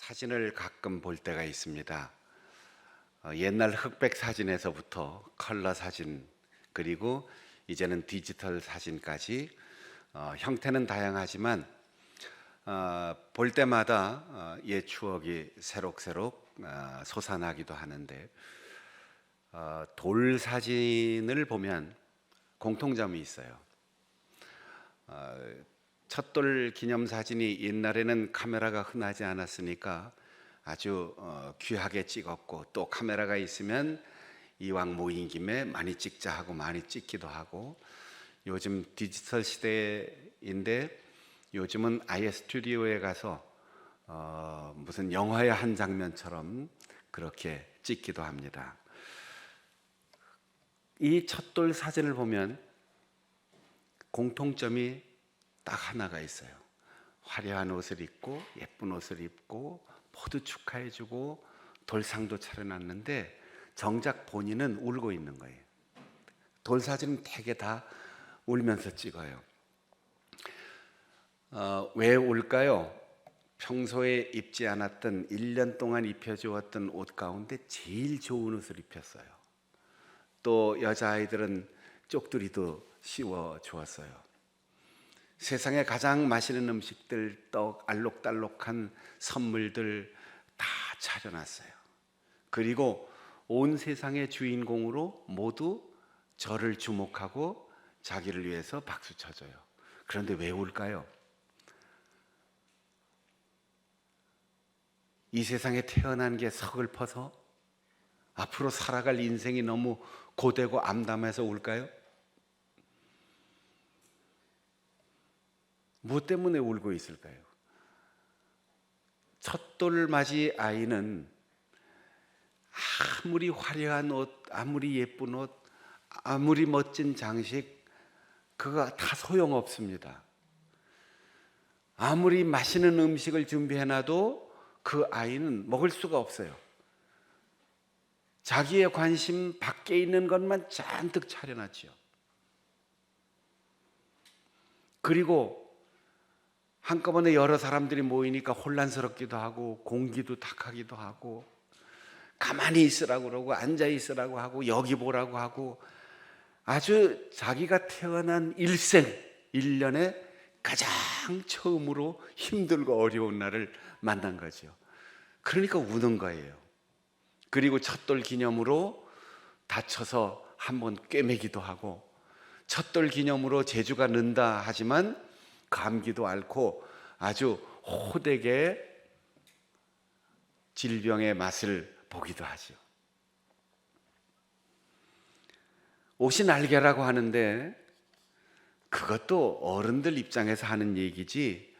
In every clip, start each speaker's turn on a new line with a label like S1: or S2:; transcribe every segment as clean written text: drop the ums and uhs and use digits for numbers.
S1: 사진을 가끔 볼 때가 있습니다. 옛날 흑백 사진에서부터 컬러 사진, 그리고 이제는 디지털 사진까지 형태는 다양하지만 볼 때마다 옛 추억이 새록새록 솟아나기도 하는데, 돌 사진을 보면 공통점이 있어요. 첫돌 기념 사진이 옛날에는 카메라가 흔하지 않았으니까 아주 귀하게 찍었고, 또 카메라가 있으면 이왕 모인 김에 많이 찍자 하고 많이 찍기도 하고, 요즘 디지털 시대인데 요즘은 아예 스튜디오에 가서 무슨 영화의 한 장면처럼 그렇게 찍기도 합니다. 이 첫돌 사진을 보면 공통점이 딱 하나가 있어요. 화려한 옷을 입고 예쁜 옷을 입고 모두 축하해주고 돌상도 차려놨는데 정작 본인은 울고 있는 거예요. 돌 사진은 되게 다 울면서 찍어요. 왜 울까요? 평소에 입지 않았던 1년 동안 입혀주었던 옷 가운데 제일 좋은 옷을 입혔어요. 또 여자아이들은 쪽두리도 씌워 주었어요. 세상에 가장 맛있는 음식들, 떡, 알록달록한 선물들 다 차려놨어요. 그리고 온 세상의 주인공으로 모두 저를 주목하고 자기를 위해서 박수 쳐줘요. 그런데 왜 울까요? 이 세상에 태어난 게 서글퍼서? 앞으로 살아갈 인생이 너무 고되고 암담해서 울까요? 뭐 때문에 울고 있을까요? 첫돌 맞이 아이는 아무리 화려한 옷, 아무리 예쁜 옷, 아무리 멋진 장식, 그거 다 소용없습니다. 아무리 맛있는 음식을 준비해놔도 그 아이는 먹을 수가 없어요. 자기의 관심 밖에 있는 것만 잔뜩 차려놨죠. 그리고 한꺼번에 여러 사람들이 모이니까 혼란스럽기도 하고 공기도 탁하기도 하고, 가만히 있으라고 그러고 앉아 있으라고 하고 여기 보라고 하고, 아주 자기가 태어난 일생 1년에 가장 처음으로 힘들고 어려운 날을 만난 거죠. 그러니까 우는 거예요. 그리고 첫돌 기념으로 다쳐서 한번 꿰매기도 하고, 첫돌 기념으로 재주가 는다 하지만 감기도 앓고 아주 호되게 질병의 맛을 보기도 하죠. 옷이 날개라고 하는데 그것도 어른들 입장에서 하는 얘기지,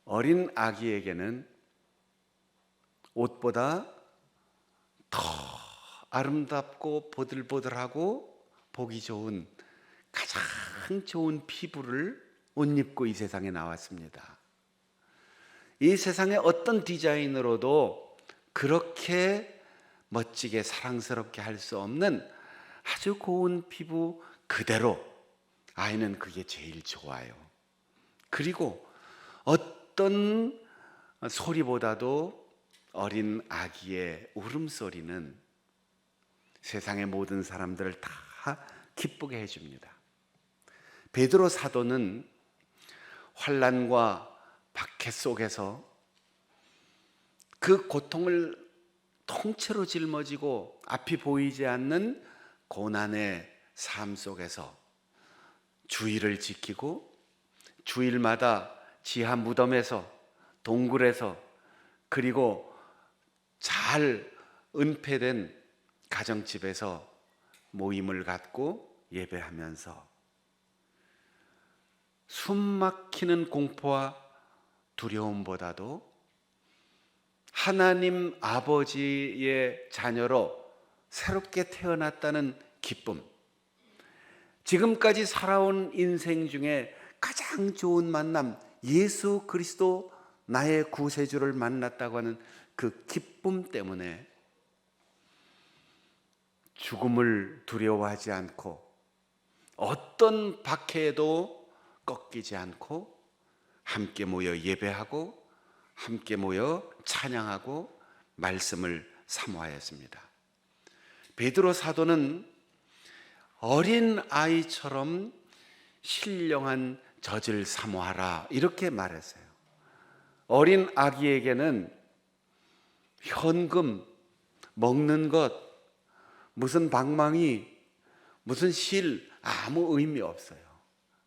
S1: 어린 아기에게는 옷보다 더 아름답고 보들보들하고 보기 좋은 가장 좋은 피부를 옷 입고 이 세상에 나왔습니다. 이 세상의 어떤 디자인으로도 그렇게 멋지게 사랑스럽게 할 수 없는 아주 고운 피부 그대로 아이는 그게 제일 좋아요. 그리고 어떤 소리보다도 어린 아기의 울음소리는 세상의 모든 사람들을 다 기쁘게 해줍니다. 베드로 사도는 환난과 박해 속에서 그 고통을 통째로 짊어지고 앞이 보이지 않는 고난의 삶 속에서 주일을 지키고 주일마다 지하 무덤에서, 동굴에서, 그리고 잘 은폐된 가정집에서 모임을 갖고 예배하면서 숨 막히는 공포와 두려움보다도 하나님 아버지의 자녀로 새롭게 태어났다는 기쁨, 지금까지 살아온 인생 중에 가장 좋은 만남, 예수 그리스도 나의 구세주를 만났다고 하는 그 기쁨 때문에 죽음을 두려워하지 않고 어떤 박해에도 꺾이지 않고 함께 모여 예배하고 함께 모여 찬양하고 말씀을 사모하였습니다. 베드로 사도는 어린 아이처럼 신령한 젖을 사모하라 이렇게 말했어요. 어린 아기에게는 현금, 먹는 것, 무슨 방망이, 무슨 실 아무 의미 없어요.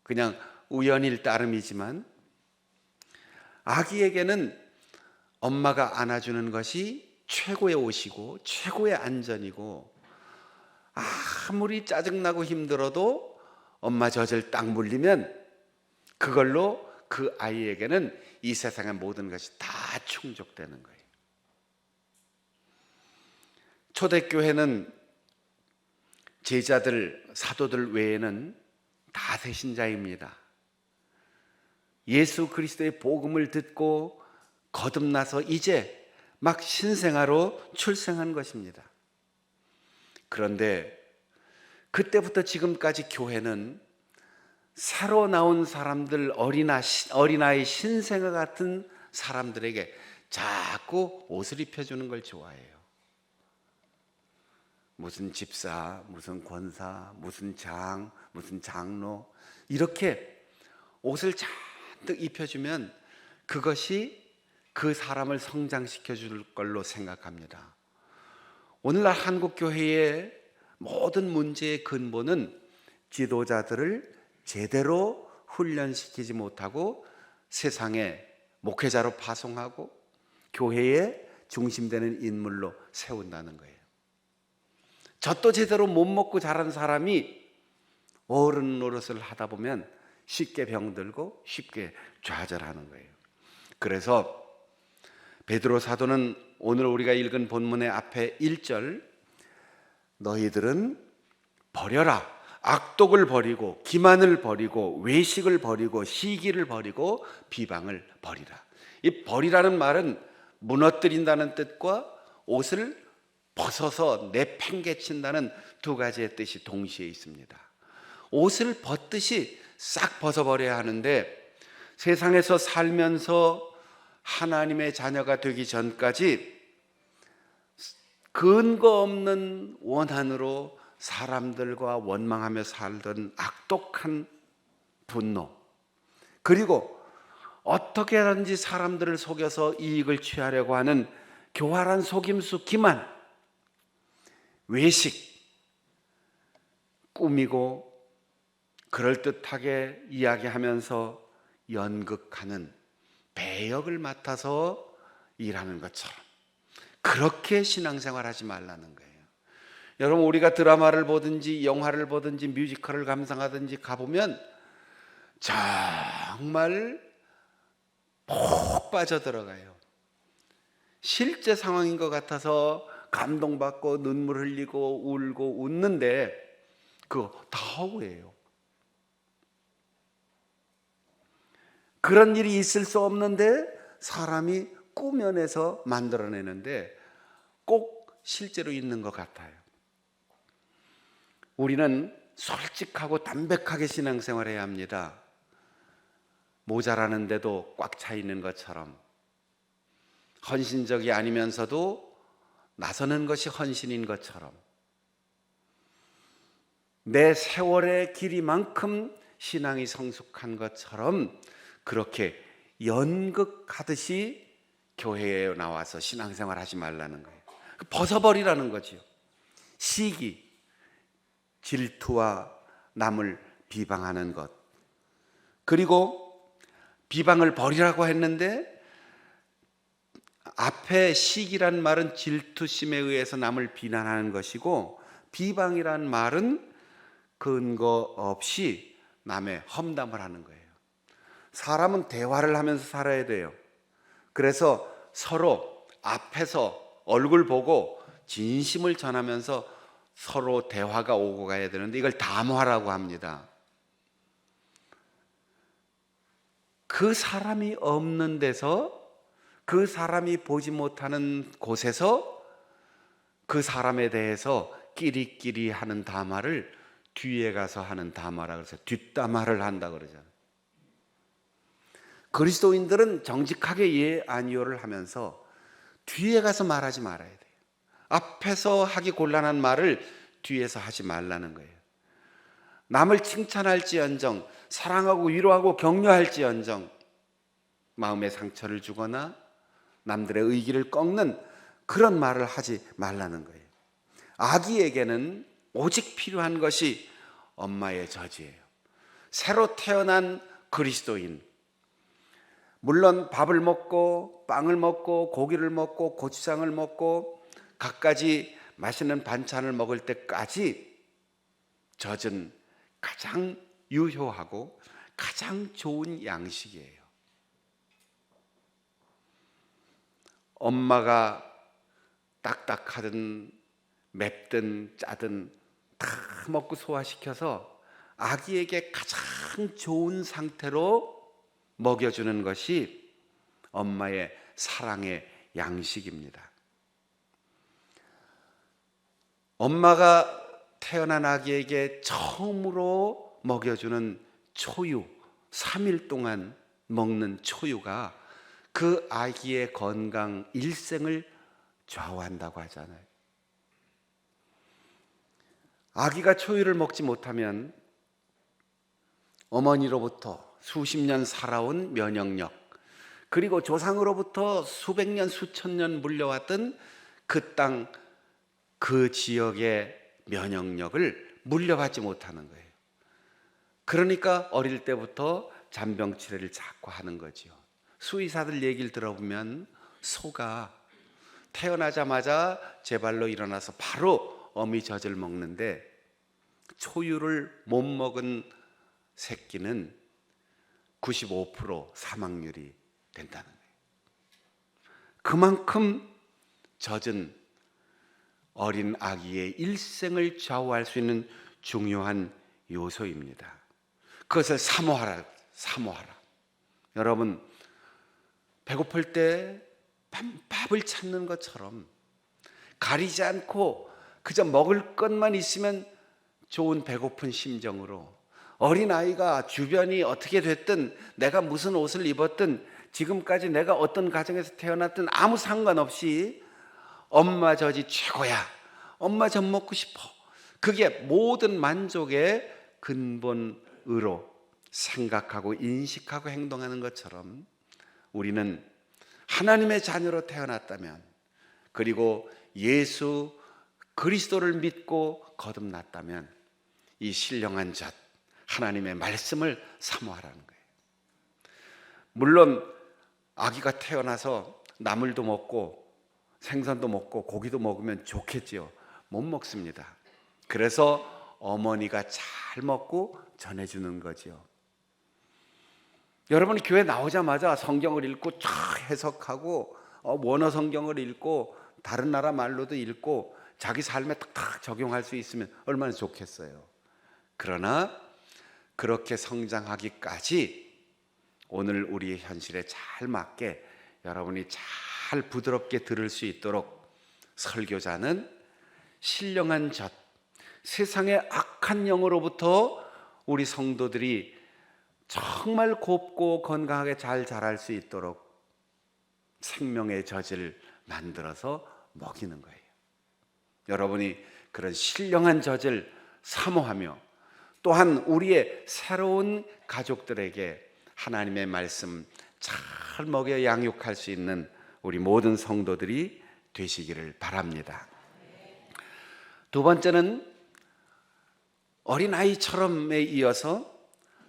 S1: 그냥 우연일 따름이지만 아기에게는 엄마가 안아주는 것이 최고의 옷이고 최고의 안전이고, 아무리 짜증나고 힘들어도 엄마 젖을 딱 물리면 그걸로 그 아이에게는 이 세상의 모든 것이 다 충족되는 거예요. 초대교회는 제자들, 사도들 외에는 다 새신자입니다. 예수 그리스도의 복음을 듣고 거듭나서 이제 막 신생아로 출생한 것입니다. 그런데 그때부터 지금까지 교회는 새로 나온 사람들, 어린아이 신생아 같은 사람들에게 자꾸 옷을 입혀주는 걸 좋아해요. 무슨 집사, 무슨 권사, 무슨 장, 무슨 장로, 이렇게 옷을 잔뜩 입혀주면 그것이 그 사람을 성장시켜 줄 걸로 생각합니다. 오늘날 한국교회의 모든 문제의 근본은 지도자들을 제대로 훈련시키지 못하고 세상에 목회자로 파송하고 교회에 중심되는 인물로 세운다는 거예요. 젖도 제대로 못 먹고 자란 사람이 어른 노릇을 하다 보면 쉽게 병들고 쉽게 좌절하는 거예요. 그래서 베드로 사도는 오늘 우리가 읽은 본문의 앞에 1절, 너희들은 버려라, 악독을 버리고 기만을 버리고 외식을 버리고 시기를 버리고 비방을 버리라. 이 버리라는 말은 무너뜨린다는 뜻과 옷을 벗어서 내팽개친다는 두 가지의 뜻이 동시에 있습니다. 옷을 벗듯이 싹 벗어버려야 하는데 세상에서 살면서 하나님의 자녀가 되기 전까지 근거 없는 원한으로 사람들과 원망하며 살던 악독한 분노, 그리고 어떻게 하든지 사람들을 속여서 이익을 취하려고 하는 교활한 속임수 기만, 외식, 꾸미고 그럴듯하게 이야기하면서 연극하는, 배역을 맡아서 일하는 것처럼 그렇게 신앙생활하지 말라는 거예요. 여러분, 우리가 드라마를 보든지 영화를 보든지 뮤지컬을 감상하든지 가보면 정말 푹 빠져들어가요. 실제 상황인 것 같아서 감동받고 눈물 흘리고 울고 웃는데 그거 다 허구예요. 그런 일이 있을 수 없는데 사람이 꾸며내서 만들어내는데 꼭 실제로 있는 것 같아요. 우리는 솔직하고 담백하게 신앙생활해야 합니다. 모자라는데도 꽉 차 있는 것처럼, 헌신적이 아니면서도 나서는 것이 헌신인 것처럼, 내 세월의 길이만큼 신앙이 성숙한 것처럼 그렇게 연극하듯이 교회에 나와서 신앙생활 하지 말라는 거예요. 벗어버리라는 거죠. 시기, 질투와 남을 비방하는 것, 그리고 비방을 버리라고 했는데 앞에 시기란 말은 질투심에 의해서 남을 비난하는 것이고, 비방이란 말은 근거 없이 남의 험담을 하는 거예요. 사람은 대화를 하면서 살아야 돼요. 그래서 서로 앞에서 얼굴 보고 진심을 전하면서 서로 대화가 오고 가야 되는데 이걸 담화라고 합니다. 그 사람이 없는 데서, 그 사람이 보지 못하는 곳에서 그 사람에 대해서 끼리끼리 하는 담화를 뒤에 가서 하는 담화라고 해서 뒷담화를 한다고 그러잖아요. 그리스도인들은 정직하게 예 아니요를 하면서 뒤에 가서 말하지 말아야 돼요. 앞에서 하기 곤란한 말을 뒤에서 하지 말라는 거예요. 남을 칭찬할지언정, 사랑하고 위로하고 격려할지언정 마음의 상처를 주거나 남들의 의기를 꺾는 그런 말을 하지 말라는 거예요. 아기에게는 오직 필요한 것이 엄마의 젖이에요. 새로 태어난 그리스도인, 물론 밥을 먹고 빵을 먹고 고기를 먹고 고추장을 먹고 갖가지 맛있는 반찬을 먹을 때까지 젖은 가장 유효하고 가장 좋은 양식이에요. 엄마가 딱딱하든 맵든 짜든 다 먹고 소화시켜서 아기에게 가장 좋은 상태로 먹여주는 것이 엄마의 사랑의 양식입니다. 엄마가 태어난 아기에게 처음으로 먹여주는 초유, 3일 동안 먹는 초유가 그 아기의 건강 일생을 좌우한다고 하잖아요. 아기가 초유를 먹지 못하면 어머니로부터 수십 년 살아온 면역력, 그리고 조상으로부터 수백 년, 수천 년 물려왔던 그 땅, 그 지역의 면역력을 물려받지 못하는 거예요. 그러니까 어릴 때부터 잔병치레를 자꾸 하는 거지요. 수의사들 얘기를 들어보면 소가 태어나자마자 제 발로 일어나서 바로 어미젖을 먹는데 초유를 못 먹은 새끼는 95% 사망률이 된다는 거예요. 그만큼 젖은 어린 아기의 일생을 좌우할 수 있는 중요한 요소입니다. 그것을 사모하라. 여러분, 배고플 때 밥을 찾는 것처럼 가리지 않고 그저 먹을 것만 있으면 좋은 배고픈 심정으로, 어린아이가 주변이 어떻게 됐든 내가 무슨 옷을 입었든 지금까지 내가 어떤 가정에서 태어났든 아무 상관없이 엄마 젖이 최고야, 엄마 젖 먹고 싶어, 그게 모든 만족의 근본으로 생각하고 인식하고 행동하는 것처럼 우리는 하나님의 자녀로 태어났다면, 그리고 예수 그리스도를 믿고 거듭났다면 이 신령한 젖, 하나님의 말씀을 사모하라는 거예요. 물론 아기가 태어나서 나물도 먹고 생선도 먹고 고기도 먹으면 좋겠지요. 못 먹습니다. 그래서 어머니가 잘 먹고 전해주는 거지요. 여러분이 교회 나오자마자 성경을 읽고 쫙 해석하고 원어 성경을 읽고 다른 나라 말로도 읽고 자기 삶에 탁탁 적용할 수 있으면 얼마나 좋겠어요. 그러나 그렇게 성장하기까지 오늘 우리의 현실에 잘 맞게 여러분이 잘 부드럽게 들을 수 있도록 설교자는 신령한 젖, 세상의 악한 영으로부터 우리 성도들이 정말 곱고 건강하게 잘 자랄 수 있도록 생명의 젖을 만들어서 먹이는 거예요. 여러분이 그런 신령한 젖을 사모하며 또한 우리의 새로운 가족들에게 하나님의 말씀 잘 먹여 양육할 수 있는 우리 모든 성도들이 되시기를 바랍니다. 두 번째는 어린아이처럼에 이어서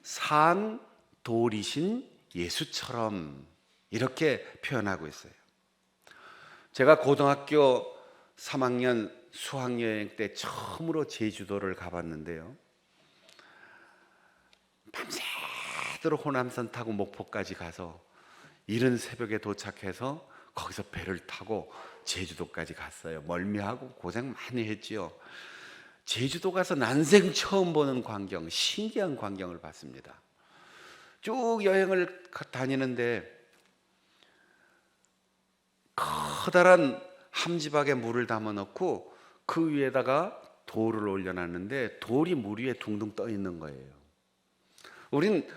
S1: 산 돌이신 예수처럼, 이렇게 표현하고 있어요. 제가 고등학교 3학년 수학여행 때 처음으로 제주도를 가봤는데요, 밤새도록 호남선 타고 목포까지 가서 이른 새벽에 도착해서 거기서 배를 타고 제주도까지 갔어요. 멀미하고 고생 많이 했지요. 제주도 가서 난생 처음 보는 광경, 신기한 광경을 봤습니다. 쭉 여행을 다니는데 커다란 함지박에 물을 담아 넣고 그 위에다가 돌을 올려놨는데 돌이 물 위에 둥둥 떠 있는 거예요. 우린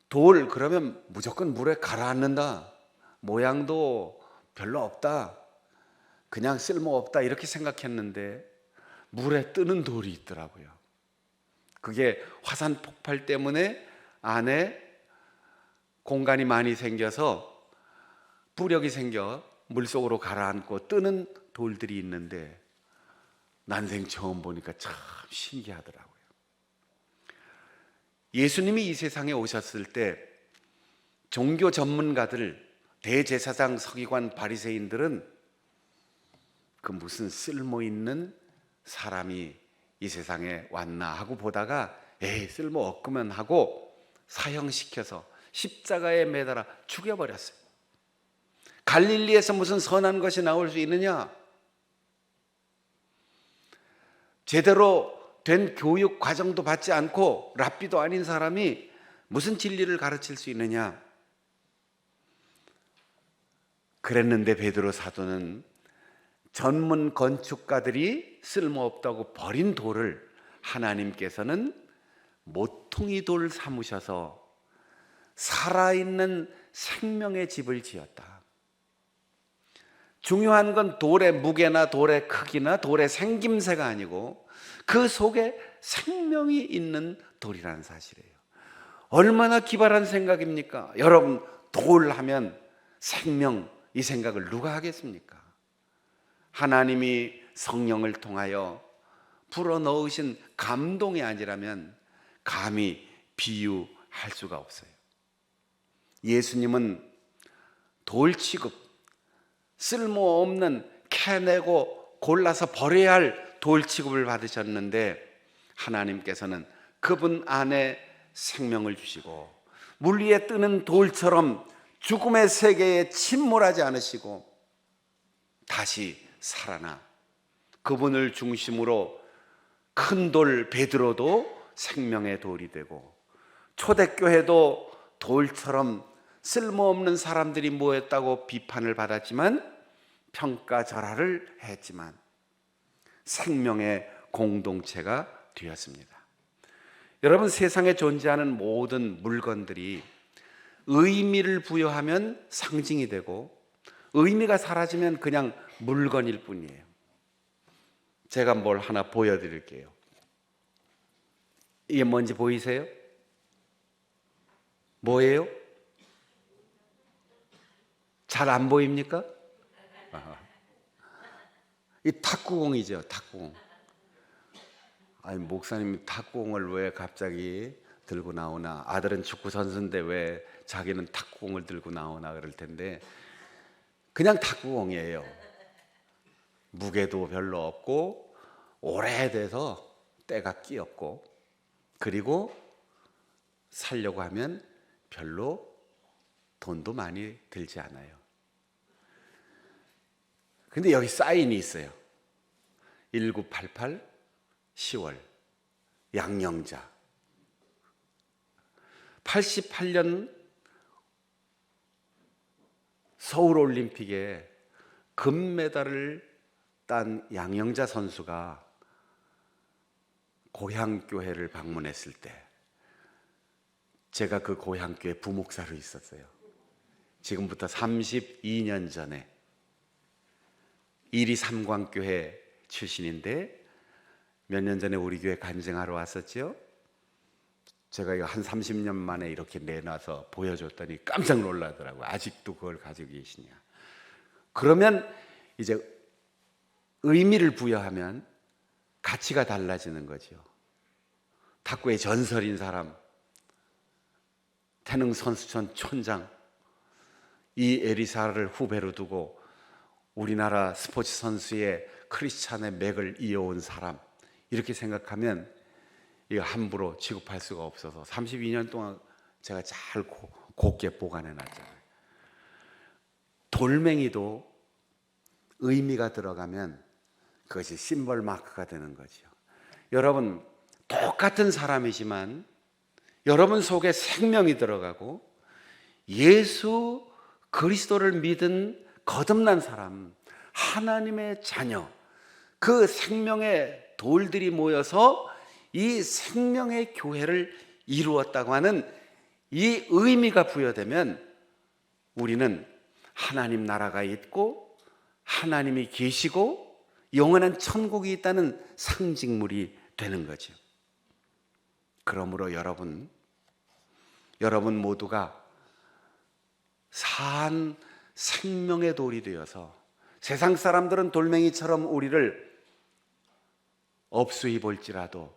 S1: 돌 그러면 무조건 물에 가라앉는다, 모양도 별로 없다, 그냥 쓸모없다 이렇게 생각했는데 물에 뜨는 돌이 있더라고요. 그게 화산 폭발 때문에 안에 공간이 많이 생겨서 부력이 생겨 물속으로 가라앉고 뜨는 돌들이 있는데 난생 처음 보니까 참 신기하더라고요. 예수님이 이 세상에 오셨을 때 종교 전문가들, 대제사장, 서기관, 바리새인들은 그 무슨 쓸모 있는 사람이 이 세상에 왔나 하고 보다가 에이 쓸모 없구만 하고 사형시켜서 십자가에 매달아 죽여버렸어요. 갈릴리에서 무슨 선한 것이 나올 수 있느냐? 제대로 된 교육 과정도 받지 않고 랍비도 아닌 사람이 무슨 진리를 가르칠 수 있느냐? 그랬는데 베드로 사도는 전문 건축가들이 쓸모없다고 버린 돌을 하나님께서는 모퉁이 돌 삼으셔서 살아있는 생명의 집을 지었다. 중요한 건 돌의 무게나 돌의 크기나 돌의 생김새가 아니고 그 속에 생명이 있는 돌이라는 사실이에요. 얼마나 기발한 생각입니까? 여러분, 돌 하면 생명, 이 생각을 누가 하겠습니까? 하나님이 성령을 통하여 불어넣으신 감동이 아니라면 감히 비유할 수가 없어요. 예수님은 돌 취급, 쓸모없는 캐내고 골라서 버려야 할 돌 취급을 받으셨는데 하나님께서는 그분 안에 생명을 주시고 물 위에 뜨는 돌처럼 죽음의 세계에 침몰하지 않으시고 다시 살아나 그분을 중심으로 큰 돌 베드로도 생명의 돌이 되고 초대교회도 돌처럼 쓸모없는 사람들이 모였다고 비판을 받았지만 평가절하를 했지만 생명의 공동체가 되었습니다. 여러분, 세상에 존재하는 모든 물건들이 의미를 부여하면 상징이 되고 의미가 사라지면 그냥 물건일 뿐이에요. 제가 뭘 하나 보여드릴게요. 이게 뭔지 보이세요? 뭐예요? 잘 안 보입니까? 이 탁구공이죠, 탁구공. 아니, 목사님이 탁구공을 왜 갑자기 들고 나오나? 아들은 축구 선수인데 왜 자기는 탁구공을 들고 나오나 그럴 텐데 그냥 탁구공이에요. 무게도 별로 없고 오래돼서 때가 끼었고 그리고 살려고 하면 별로 돈도 많이 들지 않아요. 근데 여기 사인이 있어요. 1988 10월 양영자. 88년 서울올림픽에 금메달을 딴 양영자 선수가 고향교회를 방문했을 때 제가 그 고향교회 부목사로 있었어요. 지금부터 32년 전에 이리 삼광교회 출신인데 몇 년 전에 우리 교회 간증하러 왔었죠. 제가 이거 한 30년 만에 이렇게 내놔서 보여줬더니 깜짝 놀라더라고요. 아직도 그걸 가지고 계시냐. 그러면 이제 의미를 부여하면 가치가 달라지는 거죠. 탁구의 전설인 사람, 태능 선수촌 촌장, 이 에리사를 후배로 두고 우리나라 스포츠 선수의 크리스찬의 맥을 이어온 사람, 이렇게 생각하면 이거 함부로 취급할 수가 없어서 32년 동안 제가 잘 곱게 보관해 놨잖아요. 돌멩이도 의미가 들어가면 그것이 심벌 마크가 되는 거죠. 여러분, 똑같은 사람이지만 여러분 속에 생명이 들어가고 예수 그리스도를 믿은 거듭난 사람, 하나님의 자녀, 그 생명의 돌들이 모여서 이 생명의 교회를 이루었다고 하는 이 의미가 부여되면 우리는 하나님 나라가 있고 하나님이 계시고 영원한 천국이 있다는 상징물이 되는 거죠. 그러므로 여러분 모두가 산 생명의 돌이 되어서 세상 사람들은 돌멩이처럼 우리를 업수히 볼지라도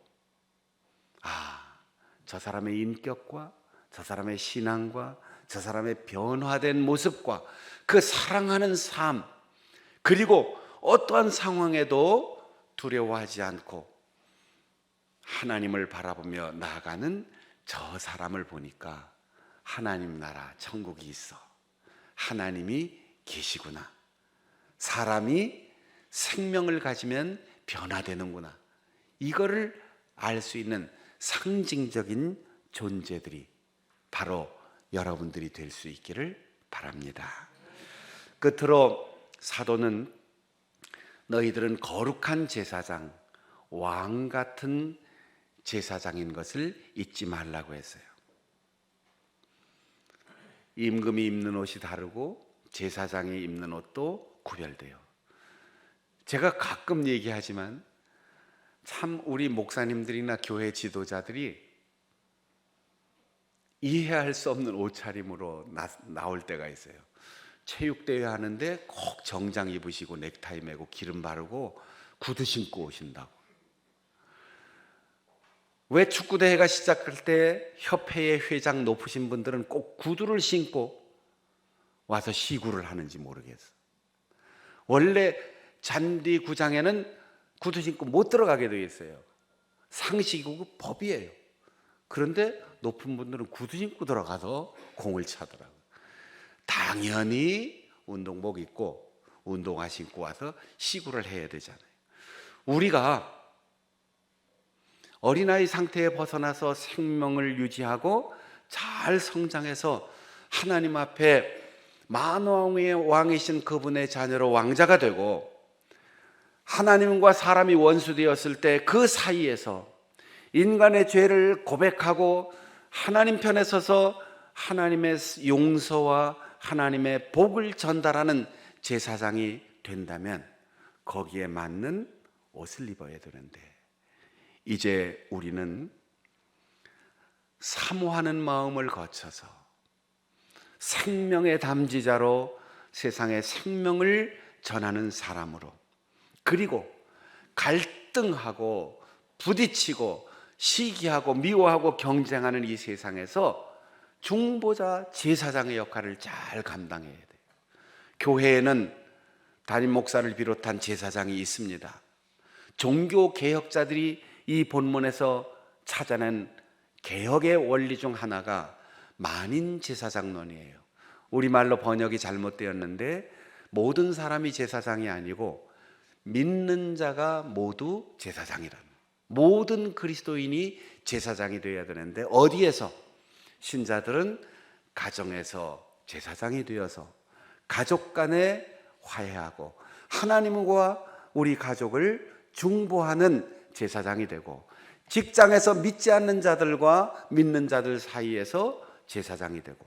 S1: 저 사람의 인격과 저 사람의 신앙과 저 사람의 변화된 모습과 그 사랑하는 삶, 그리고 어떠한 상황에도 두려워하지 않고 하나님을 바라보며 나아가는 저 사람을 보니까 하나님 나라 천국이 있어, 하나님이 계시구나, 사람이 생명을 가지면 변화되는구나, 이거를 알 수 있는 상징적인 존재들이 바로 여러분들이 될 수 있기를 바랍니다. 끝으로 사도는 너희들은 거룩한 제사장, 왕 같은 제사장인 것을 잊지 말라고 했어요. 임금이 입는 옷이 다르고 제사장이 입는 옷도 구별돼요. 제가 가끔 얘기하지만 참 우리 목사님들이나 교회 지도자들이 이해할 수 없는 옷차림으로 나올 때가 있어요. 체육대회 하는데 꼭 정장 입으시고 넥타이 매고 기름 바르고 구두 신고 오신다고. 왜 축구대회가 시작할 때 협회의 회장 높으신 분들은 꼭 구두를 신고 와서 시구를 하는지 모르겠어. 원래 잔디구장에는 구두 신고 못 들어가게 되어 있어요. 상식이고 법이에요. 그런데 높은 분들은 구두 신고 들어가서 공을 차더라고요. 당연히 운동복 입고 운동화 신고 와서 시구를 해야 되잖아요. 우리가 어린아이 상태에 벗어나서 생명을 유지하고 잘 성장해서 하나님 앞에 만왕의 왕이신 그분의 자녀로 왕자가 되고 하나님과 사람이 원수되었을 때 그 사이에서 인간의 죄를 고백하고 하나님 편에 서서 하나님의 용서와 하나님의 복을 전달하는 제사장이 된다면 거기에 맞는 옷을 입어야 되는데, 이제 우리는 사모하는 마음을 거쳐서 생명의 담지자로 세상에 생명을 전하는 사람으로, 그리고 갈등하고 부딪히고 시기하고 미워하고 경쟁하는 이 세상에서 중보자 제사장의 역할을 잘 감당해야 돼요. 교회에는 담임 목사를 비롯한 제사장이 있습니다. 종교 개혁자들이 이 본문에서 찾아낸 개혁의 원리 중 하나가 만인 제사장론이에요. 우리말로 번역이 잘못되었는데 모든 사람이 제사장이 아니고 믿는 자가 모두 제사장이라는, 모든 그리스도인이 제사장이 되어야 되는데 어디에서? 신자들은 가정에서 제사장이 되어서 가족 간에 화해하고 하나님과 우리 가족을 중보하는 제사장이 되고, 직장에서 믿지 않는 자들과 믿는 자들 사이에서 제사장이 되고,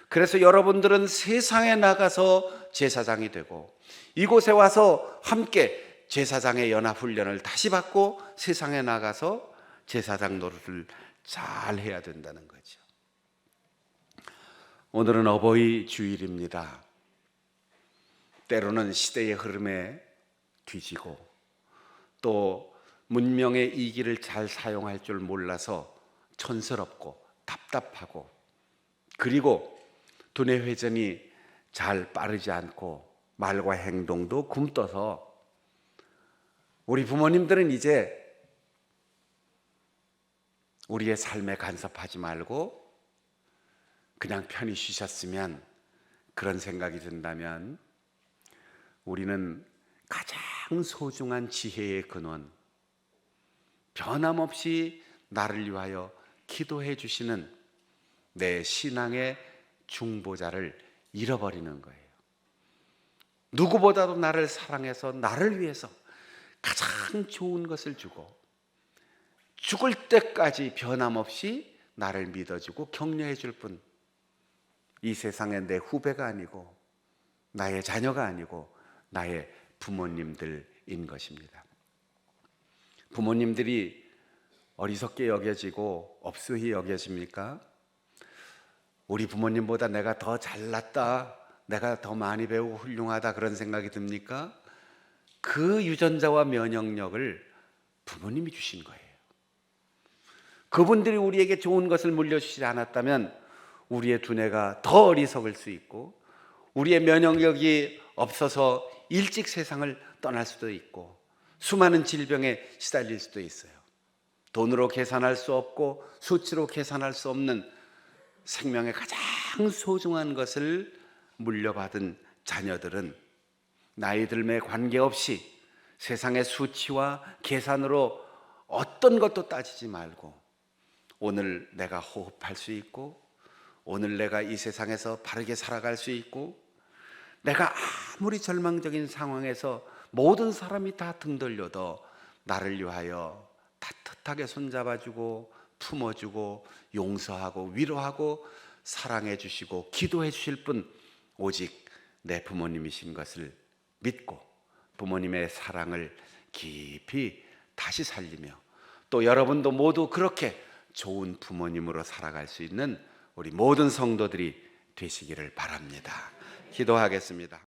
S1: 그래서 여러분들은 세상에 나가서 제사장이 되고 이곳에 와서 함께 제사장의 연합훈련을 다시 받고 세상에 나가서 제사장 노릇을 잘 해야 된다는 거죠. 오늘은 어버이 주일입니다. 때로는 시대의 흐름에 뒤지고 또 문명의 이기를 잘 사용할 줄 몰라서 촌스럽고 답답하고, 그리고 두뇌 회전이 잘 빠르지 않고 말과 행동도 굼떠서 우리 부모님들은 이제 우리의 삶에 간섭하지 말고 그냥 편히 쉬셨으면, 그런 생각이 든다면 우리는 가장 소중한 지혜의 근원, 변함없이 나를 위하여 기도해 주시는 내 신앙의 중보자를 잃어버리는 거예요. 누구보다도 나를 사랑해서 나를 위해서 가장 좋은 것을 주고 죽을 때까지 변함없이 나를 믿어주고 격려해 줄 분, 이 세상에 내 후배가 아니고 나의 자녀가 아니고 나의 부모님들인 것입니다. 부모님들이 어리석게 여겨지고 업소히 여겨집니까? 우리 부모님보다 내가 더 잘났다, 내가 더 많이 배우고 훌륭하다, 그런 생각이 듭니까? 그 유전자와 면역력을 부모님이 주신 거예요. 그분들이 우리에게 좋은 것을 물려주지 않았다면 우리의 두뇌가 더 어리석을 수 있고, 우리의 면역력이 없어서 일찍 세상을 떠날 수도 있고, 수많은 질병에 시달릴 수도 있어요. 돈으로 계산할 수 없고 수치로 계산할 수 없는 생명의 가장 소중한 것을 물려받은 자녀들은 나이 들매 관계없이 세상의 수치와 계산으로 어떤 것도 따지지 말고, 오늘 내가 호흡할 수 있고, 오늘 내가 이 세상에서 바르게 살아갈 수 있고, 내가 아무리 절망적인 상황에서 모든 사람이 다 등 돌려도 나를 위하여 따뜻하게 손잡아주고 품어주고 용서하고 위로하고 사랑해 주시고 기도해 주실 분, 오직 내 부모님이신 것을 믿고 부모님의 사랑을 깊이 다시 살리며, 또 여러분도 모두 그렇게 좋은 부모님으로 살아갈 수 있는 우리 모든 성도들이 되시기를 바랍니다. 기도하겠습니다.